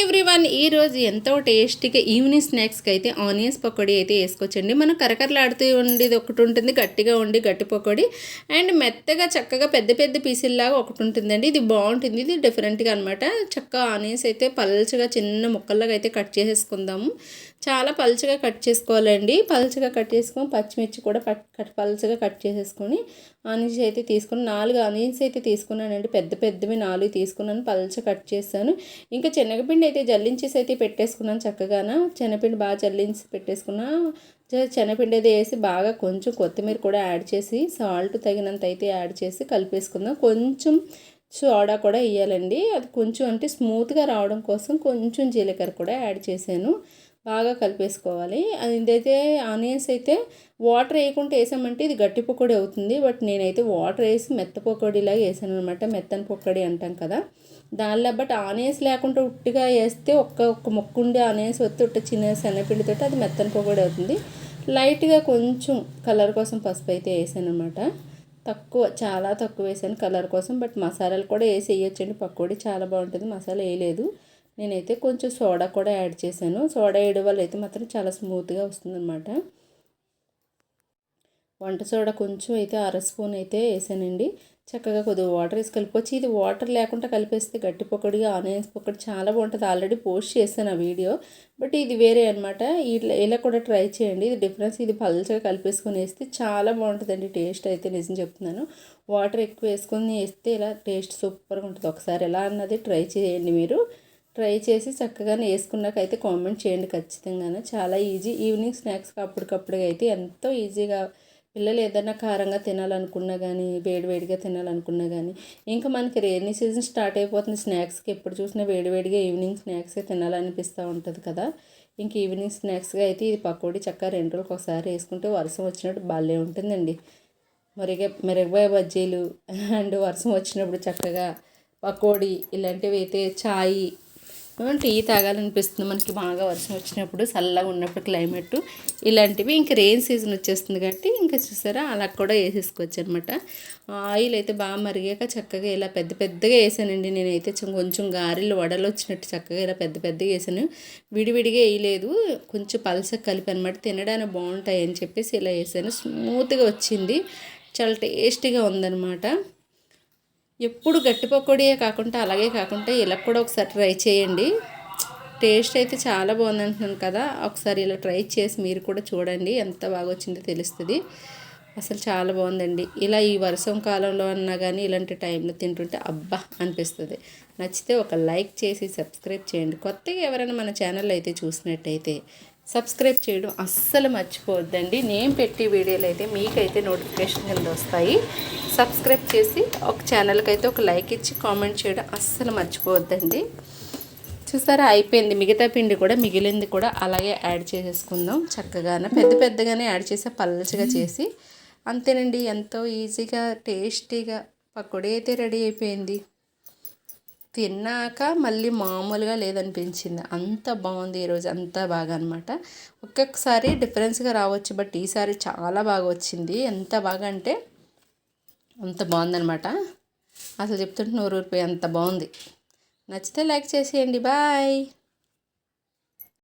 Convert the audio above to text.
Everyone ఈ రోజు ఎంతో టేస్టీగా ఈవినింగ్ స్నాక్స్కి అయితే ఆనియన్స్ పకోడీ అయితే వేసుకోవచ్చండి. మనం కరకరలాడుతూ ఉండేది ఒకటి ఉంటుంది, గట్టిగా ఉండి గట్టి పకోడీ, అండ్ మెత్తగా చక్కగా పెద్ద పెద్ద పీసుల్లాగా ఒకటి ఉంటుందండి. ఇది బాగుంటుంది, ఇది డిఫరెంట్గా అనమాట. చక్కగా ఆనియన్స్ అయితే పల్చగా చిన్న ముక్కల్లాగా అయితే కట్ చేసేసుకుందాము. చాలా పల్చగా కట్ చేసుకోవాలండి. పల్చగా కట్ చేసుకొని పచ్చిమిర్చి కూడా పల్చగా కట్ చేసేసుకొని ఆనియన్స్ అయితే తీసుకుని 4 ఆనియన్స్ అయితే తీసుకున్నానండి. పెద్ద పెద్దవి 4 తీసుకున్నాను, పల్చగా కట్ చేశాను. ఇంకా శనగపిండి అయితే జల్లించేసి అయితే పెట్టేసుకున్నాను. చక్కగాన శనగపిండి బాగా జల్లించి పెట్టేసుకున్నా. శనగపిండి అయితే వేసి బాగా కొంచెం కొత్తిమీర కూడా యాడ్ చేసి సాల్ట్ తగినంత అయితే యాడ్ చేసి కలిపేసుకుందాం. కొంచెం సోడా కూడా వేయాలండి. అది కొంచెం అంటే స్మూత్గా రావడం కోసం కొంచెం జీలకర్ర కూడా యాడ్ చేశాను. బాగా కలిపేసుకోవాలి. ఇదైతే ఆనియన్స్ అయితే వాటర్ వేయకుండా వేసామంటే ఇది గట్టి పకోడీ అవుతుంది. బట్ నేనైతే వాటర్ వేసి మెత్త పకోడీలాగా వేసాను అనమాట. మెత్తని పకోడీ అంటాం కదా దానిలో. బట్ ఆనియన్స్ లేకుండా ఉట్టిగా వేస్తే ఒక్క ముక్క ఉండే ఆనియన్స్ వస్తే ఉట్ట చిన్న శనగపిండితో అది మెత్తని పకోడీ అవుతుంది. లైట్గా కొంచెం కలర్ కోసం పసుపు అయితే వేసాను అనమాట. చాలా తక్కువ వేసాను కలర్ కోసం. బట్ మసాలాలు కూడా వేసి వేయొచ్చండి. పకోడీ చాలా బాగుంటుంది. మసాలా వేయలేదు. నేనైతే కొంచెం సోడా కూడా యాడ్ చేశాను. సోడా వేయడం వల్ల అయితే మాత్రం చాలా స్మూత్గా వస్తుందన్నమాట. వంట సోడా కొంచెం అయితే 1/2 స్పూన్ అయితే వేసానండి. చక్కగా కొద్దిగా వాటర్ వేసి కలిపొచ్చి, ఇది వాటర్ లేకుండా కలిపేస్తే గట్టి పకోడీగా ఆనియన్స్ పకోడీ చాలా బాగుంటుంది. ఆల్రెడీ పోస్ట్ చేశాను ఆ వీడియో. బట్ ఇది వేరే అనమాట. ఇలా కూడా ట్రై చేయండి. ఇది డిఫరెన్స్. ఇది పల్చగా కలిపేసుకొని వేస్తే చాలా బాగుంటుందండి. టేస్ట్ అయితే నిజం చెప్తున్నాను. వాటర్ ఎక్కువ వేసుకొని వేస్తే ఇలా టేస్ట్ సూపర్గా ఉంటుంది. ఒకసారి ఎలా అన్నది ట్రై చేయండి. మీరు ట్రై చేసి చక్కగానే వేసుకున్నాక అయితే కామెంట్ చేయండి ఖచ్చితంగా. చాలా ఈజీ. ఈవినింగ్ స్నాక్స్కి అప్పటికప్పుడు అయితే ఎంతో ఈజీగా పిల్లలు ఏదైనా కారంగా తినాలనుకున్నా కానీ, వేడివేడిగా తినాలనుకున్నా కానీ, ఇంకా మనకి రైనీ సీజన్ స్టార్ట్ అయిపోతుంది. స్నాక్స్కి ఎప్పుడు చూసినా వేడివేడిగా ఈవినింగ్ స్నాక్సే తినాలనిపిస్తూ ఉంటుంది కదా. ఇంక ఈవినింగ్ స్నాక్స్గా అయితే ఇది పకోడీ చక్కగా 2 రోజులకు ఒకసారి వేసుకుంటే వర్షం వచ్చినట్టు భలే ఉంటుందండి. మిరపకాయ బజ్జీలు అండ్ వర్షం వచ్చినప్పుడు చక్కగా పకోడీ ఇలాంటివి అయితే ఛాయ్ టీ తాగాలనిపిస్తుంది మనకి. బాగా వర్షం వచ్చినప్పుడు చల్లగా ఉన్నప్పుడు క్లైమేట్ ఇలాంటివి. ఇంకా రెయిన్ సీజన్ వచ్చేస్తుంది కాబట్టి ఇంకా చూసారా అలా కూడా వేసేసుకోవచ్చు అనమాట. ఆయిల్ అయితే బాగా మరిగాక చక్కగా ఇలా పెద్ద పెద్దగా వేసానండి. నేనైతే కొంచెం గారెలు వడలు వచ్చినట్టు చక్కగా ఇలా పెద్ద పెద్దగా వేసాను. విడివిడిగా వేయలేదు, కొంచెం పలసగా కలిపి అనమాట. తినడానికి బాగుంటాయి అని చెప్పేసి ఇలా వేసాను. స్మూత్గా వచ్చింది, చాలా టేస్టీగా ఉందన్నమాట. ఎప్పుడు గట్టి పకోడీయే కాకుండా అలాగే కాకుండా ఇలా కూడా ఒకసారి ట్రై చేయండి. టేస్ట్ అయితే చాలా బాగుంది అంటున్నాను కదా. ఒకసారి ఇలా ట్రై చేసి మీరు కూడా చూడండి, ఎంత బాగా వచ్చిందో తెలుస్తుంది. అసలు చాలా బాగుందండి. ఇలా ఈ వర్షం కాలంలో అన్నా కానీ ఇలాంటి టైంలో తింటుంటే అబ్బా అనిపిస్తుంది. నచ్చితే ఒక లైక్ చేసి సబ్స్క్రైబ్ చేయండి. కొత్తగా ఎవరైనా మన ఛానల్ అయితే చూసినట్టయితే సబ్స్క్రైబ్ చేయడం అస్సలు మర్చిపోవద్దండి. నేను పెట్టే వీడియోలు అయితే మీకైతే నోటిఫికేషన్ కింద వస్తాయి. సబ్స్క్రైబ్ చేసి ఒక ఛానల్కి అయితే ఒక లైక్ ఇచ్చి కామెంట్ చేయడం అస్సలు మర్చిపోవద్దండి. చూసారా అయిపోయింది. మిగతా పిండి కూడా మిగిలింది కూడా అలాగే యాడ్ చేసేసుకుందాం. చక్కగానే పెద్దగానే యాడ్ చేసి పల్చగా చేసి అంతేనండి. ఎంతో ఈజీగా టేస్టీగా పకోడీ అయితే రెడీ అయిపోయింది. తిన్నాక మళ్ళీ మామూలుగా లేదనిపించింది, అంత బాగుంది ఈరోజు. అంత బాగా అనమాట. ఒక్కొక్కసారి డిఫరెన్స్గా రావచ్చు, బట్ ఈసారి చాలా బాగా వచ్చింది. ఎంత బాగా అంటే అంత బాగుందనమాట. అసలు చెప్తుంటే నోరు ఊరిపోయి అంత బాగుంది. నచ్చితే లైక్ చేసేయండి. బాయ్.